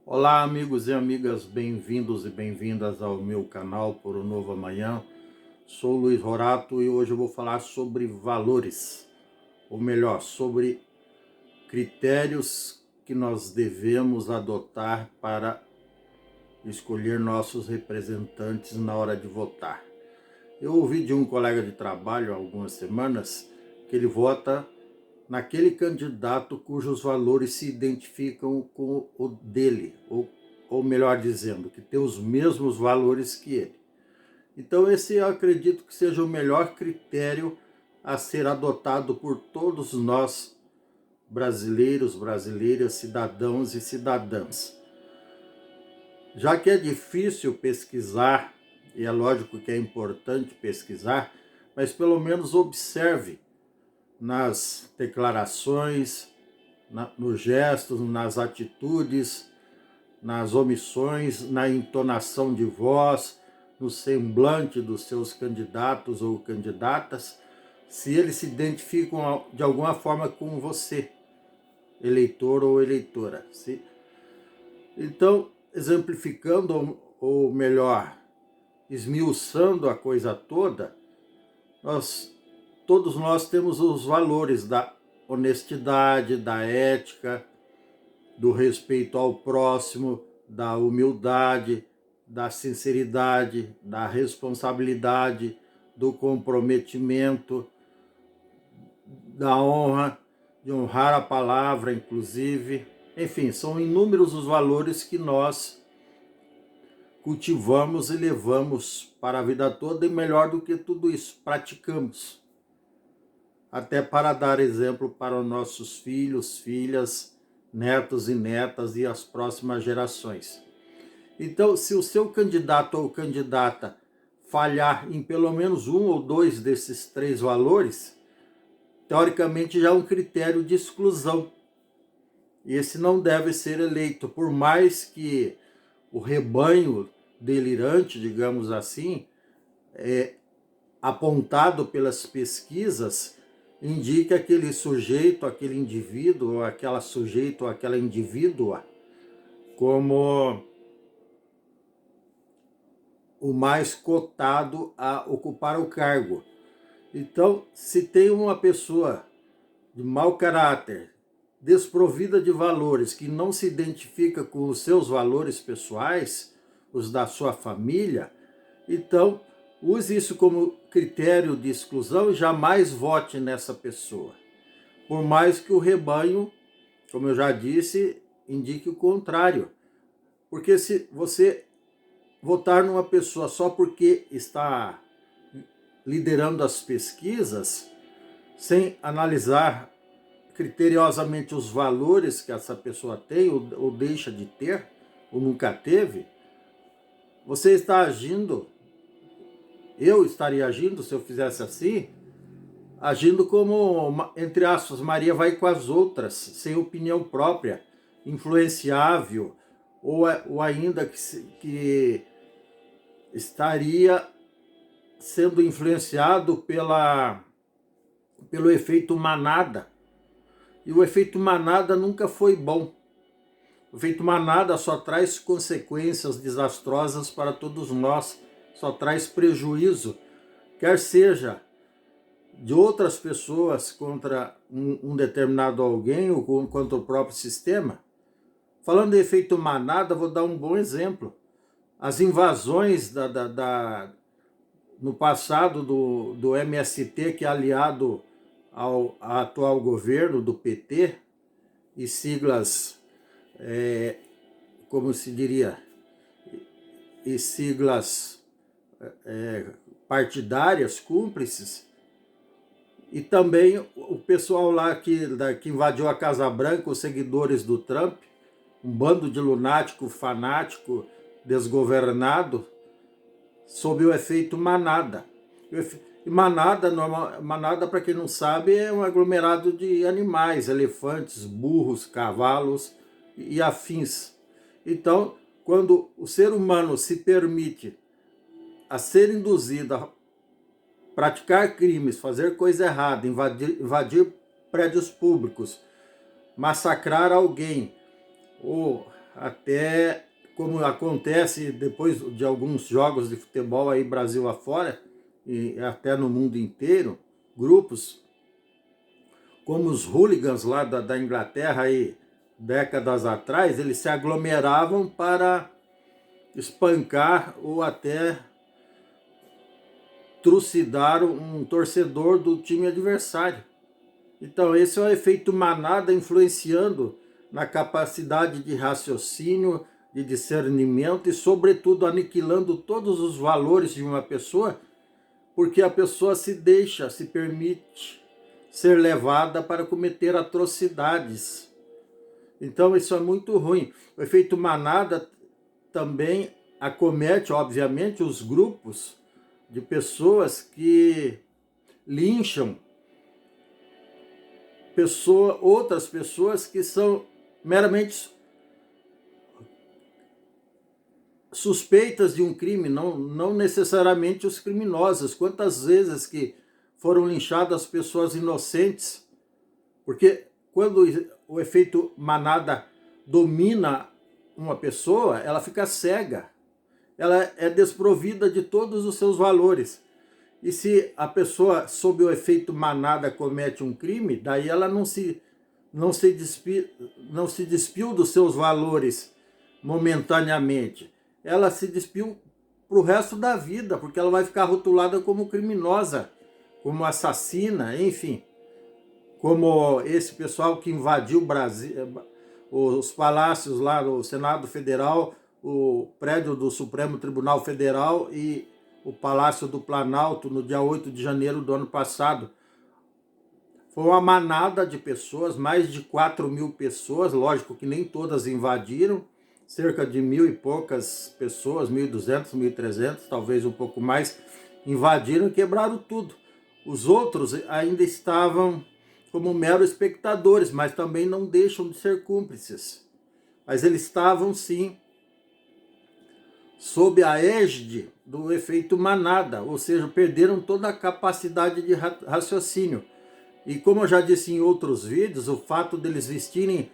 Olá, amigos e amigas, bem-vindos e bem-vindas ao meu canal por um novo amanhã. Sou Luiz Rorato e hoje eu vou falar sobre valores, ou melhor, sobre critérios que nós devemos adotar para escolher nossos representantes na hora de votar. Eu ouvi de um colega de trabalho há algumas semanas que ele vota naquele candidato cujos valores se identificam com o dele, ou melhor dizendo, que tem os mesmos valores que ele. Então esse eu acredito que seja o melhor critério a ser adotado por todos nós brasileiros, brasileiras, cidadãos e cidadãs. Já que é difícil pesquisar, e é lógico que é importante pesquisar, mas pelo menos observe nas declarações, nos gestos, nas atitudes, nas omissões, na entonação de voz, no semblante dos seus candidatos ou candidatas, se eles se identificam de alguma forma com você, eleitor ou eleitora. Então, exemplificando, ou melhor, esmiuçando a coisa toda, todos nós temos os valores da honestidade, da ética, do respeito ao próximo, da humildade, da sinceridade, da responsabilidade, do comprometimento, da honra, de honrar a palavra, inclusive. Enfim, são inúmeros os valores que nós cultivamos e levamos para a vida toda, e melhor do que tudo isso, praticamos. Até para dar exemplo para os nossos filhos, filhas, netos e netas e as próximas gerações. Então, se o seu candidato ou candidata falhar em pelo menos um ou dois desses três valores, teoricamente já é um critério de exclusão. E esse não deve ser eleito, por mais que o rebanho delirante, digamos assim, apontado pelas pesquisas, indica aquele sujeito, aquele indivíduo, ou aquela sujeito, ou aquela indivídua, como o mais cotado a ocupar o cargo. Então, se tem uma pessoa de mau caráter, desprovida de valores, que não se identifica com os seus valores pessoais, os da sua família, então use isso como critério de exclusão e jamais vote nessa pessoa. Por mais que o rebanho, como eu já disse, indique o contrário. Porque se você votar numa pessoa só porque está liderando as pesquisas, sem analisar criteriosamente os valores que essa pessoa tem ou deixa de ter, ou nunca teve, você está agindo, eu estaria agindo, se eu fizesse assim, agindo como, entre aspas, Maria vai com as outras, sem opinião própria, influenciável, ou ainda que estaria sendo influenciado pelo efeito manada. E o efeito manada nunca foi bom. O efeito manada só traz consequências desastrosas para todos nós, só traz prejuízo, quer seja de outras pessoas contra um determinado alguém ou contra o próprio sistema. Falando em efeito manada, vou dar um bom exemplo. As invasões no passado do MST, que é aliado ao atual governo do PT, e siglas, como se diria, e siglas partidárias, cúmplices, e também o pessoal lá que invadiu a Casa Branca, os seguidores do Trump, um bando de lunático, fanático, desgovernado, sob o efeito manada. E manada, para quem não sabe, é um aglomerado de animais, elefantes, burros, cavalos e afins. Então, quando o ser humano se permite a ser induzido a praticar crimes, fazer coisa errada, invadir prédios públicos, massacrar alguém, ou até como acontece depois de alguns jogos de futebol aí Brasil afora, e até no mundo inteiro, grupos como os hooligans lá da Inglaterra aí, décadas atrás, eles se aglomeravam para espancar ou até trucidar um torcedor do time adversário. Então esse é o efeito manada influenciando na capacidade de raciocínio, de discernimento e sobretudo aniquilando todos os valores de uma pessoa, porque a pessoa se permite ser levada para cometer atrocidades. Então isso é muito ruim. O efeito manada também acomete, obviamente, os grupos de pessoas que lincham outras pessoas que são meramente suspeitas de um crime, não necessariamente os criminosos. Quantas vezes que foram linchadas pessoas inocentes? Porque quando o efeito manada domina uma pessoa, ela fica cega, ela é desprovida de todos os seus valores. E se a pessoa, sob o efeito manada, comete um crime, daí ela não se despiu dos seus valores momentaneamente. Ela se despiu para o resto da vida, porque ela vai ficar rotulada como criminosa, como assassina, enfim. Como esse pessoal que invadiu o Brasil, os palácios lá no Senado Federal, o prédio do Supremo Tribunal Federal e o Palácio do Planalto no dia 8 de janeiro do ano passado. Foi uma manada de pessoas, mais de 4.000 pessoas, lógico que nem todas invadiram, cerca de 1.000 e poucas pessoas, 1.200, 1.300, talvez um pouco mais, invadiram e quebraram tudo. Os outros ainda estavam como meros espectadores, mas também não deixam de ser cúmplices. Mas eles estavam, sim, sob a égide do efeito manada, ou seja, perderam toda a capacidade de raciocínio. E como eu já disse em outros vídeos, o fato deles vestirem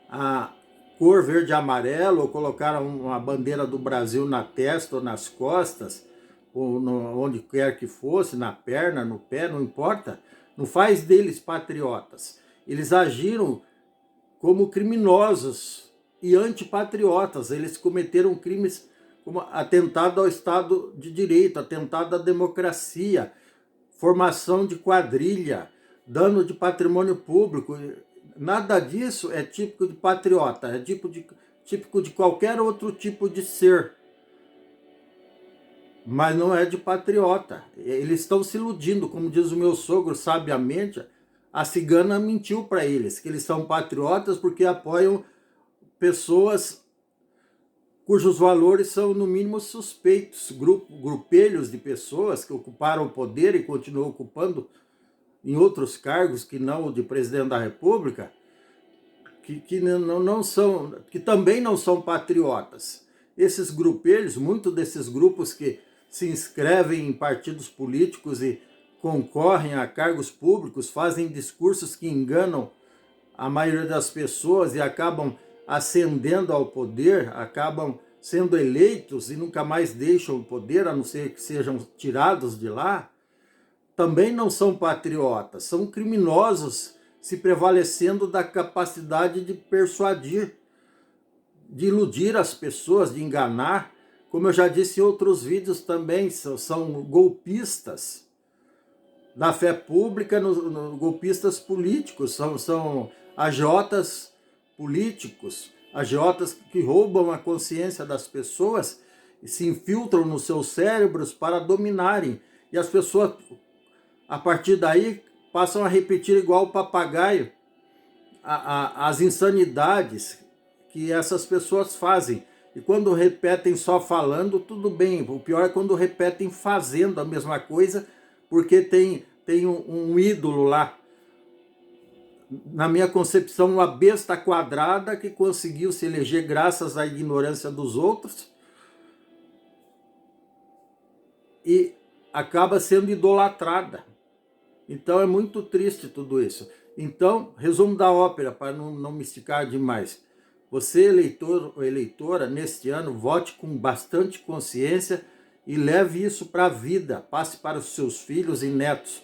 a cor verde e amarelo, ou colocaram uma bandeira do Brasil na testa ou nas costas, ou onde quer que fosse, na perna, no pé, não importa, não faz deles patriotas. Eles agiram como criminosos e antipatriotas. Eles cometeram crimes como atentado ao Estado de Direito, atentado à democracia, formação de quadrilha, dano de patrimônio público. Nada disso é típico de patriota, é típico de qualquer outro tipo de ser. Mas não é de patriota. Eles estão se iludindo, como diz o meu sogro sabiamente, a cigana mentiu para eles, que eles são patriotas porque apoiam pessoas cujos valores são no mínimo suspeitos, grupelhos de pessoas que ocuparam o poder e continuam ocupando em outros cargos que não o de presidente da República, que também não são patriotas. Esses grupelhos, muitos desses grupos que se inscrevem em partidos políticos e concorrem a cargos públicos, fazem discursos que enganam a maioria das pessoas e acabam ascendendo ao poder, acabam sendo eleitos e nunca mais deixam o poder, a não ser que sejam tirados de lá, também não são patriotas, são criminosos se prevalecendo da capacidade de persuadir, de iludir as pessoas, de enganar. Como eu já disse em outros vídeos também, são golpistas da fé pública, golpistas políticos, são agiotas políticos, agiotas que roubam a consciência das pessoas e se infiltram nos seus cérebros para dominarem. E as pessoas, a partir daí, passam a repetir igual o papagaio as insanidades que essas pessoas fazem. E quando repetem só falando, tudo bem. O pior é quando repetem fazendo a mesma coisa, porque tem um ídolo lá. Na minha concepção, uma besta quadrada que conseguiu se eleger graças à ignorância dos outros e acaba sendo idolatrada. Então é muito triste tudo isso. Então, resumo da ópera, para não me esticar demais. Você, eleitor ou eleitora, neste ano, vote com bastante consciência e leve isso para a vida, passe para os seus filhos e netos.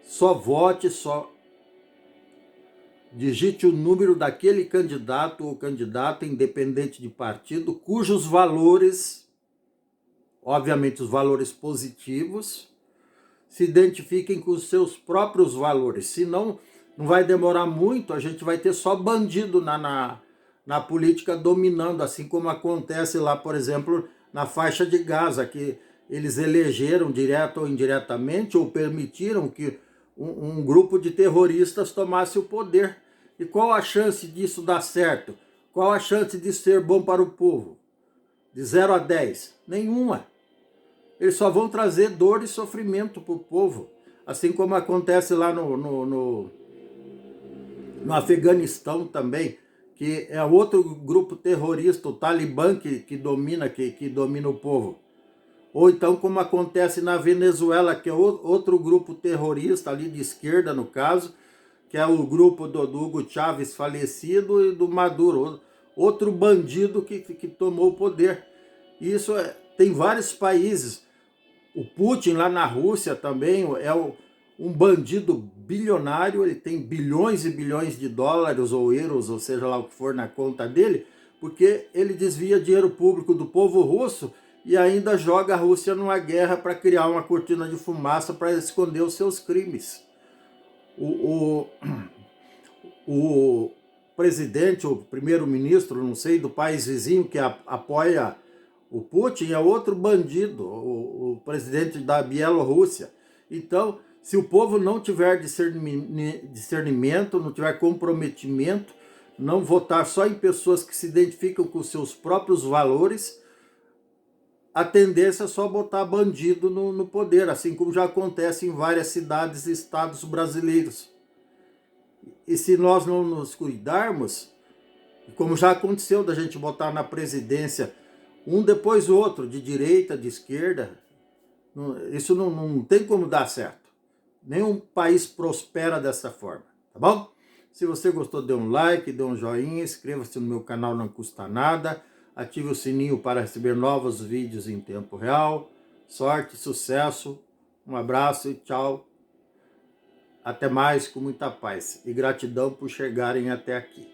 Só vote, só digite o número daquele candidato ou candidata, independente de partido, cujos valores, obviamente os valores positivos, se identifiquem com os seus próprios valores. Senão, não vai demorar muito, a gente vai ter só bandido na política dominando, assim como acontece lá, por exemplo, na faixa de Gaza, que eles elegeram, direto ou indiretamente, ou permitiram que um grupo de terroristas tomasse o poder. E qual a chance disso dar certo? Qual a chance disso ser bom para o povo? De 0 a 10? Nenhuma. Eles só vão trazer dor e sofrimento para o povo. Assim como acontece lá no Afeganistão também, que é outro grupo terrorista, o Talibã, que domina o povo. Ou então como acontece na Venezuela, que é outro grupo terrorista, ali de esquerda no caso, que é o grupo do Hugo Chávez falecido e do Maduro, outro bandido que tomou o poder. Isso tem vários países. O Putin lá na Rússia também é um bandido bilionário, ele tem bilhões e bilhões de dólares ou euros, ou seja lá o que for na conta dele, porque ele desvia dinheiro público do povo russo e ainda joga a Rússia numa guerra para criar uma cortina de fumaça para esconder os seus crimes. O presidente, o primeiro-ministro, não sei, do país vizinho que apoia o Putin é outro bandido, o presidente da Bielorrússia. Então, se o povo não tiver discernimento, não tiver comprometimento, não votar só em pessoas que se identificam com seus próprios valores, a tendência é só botar bandido no poder, assim como já acontece em várias cidades e estados brasileiros. E se nós não nos cuidarmos, como já aconteceu da gente botar na presidência um depois do outro, de direita, de esquerda, isso não tem como dar certo. Nenhum país prospera dessa forma, tá bom? Se você gostou, dê um like, dê um joinha, inscreva-se no meu canal, não custa nada. Ative o sininho para receber novos vídeos em tempo real. Sorte, sucesso, um abraço e tchau. Até mais, com muita paz. E gratidão por chegarem até aqui.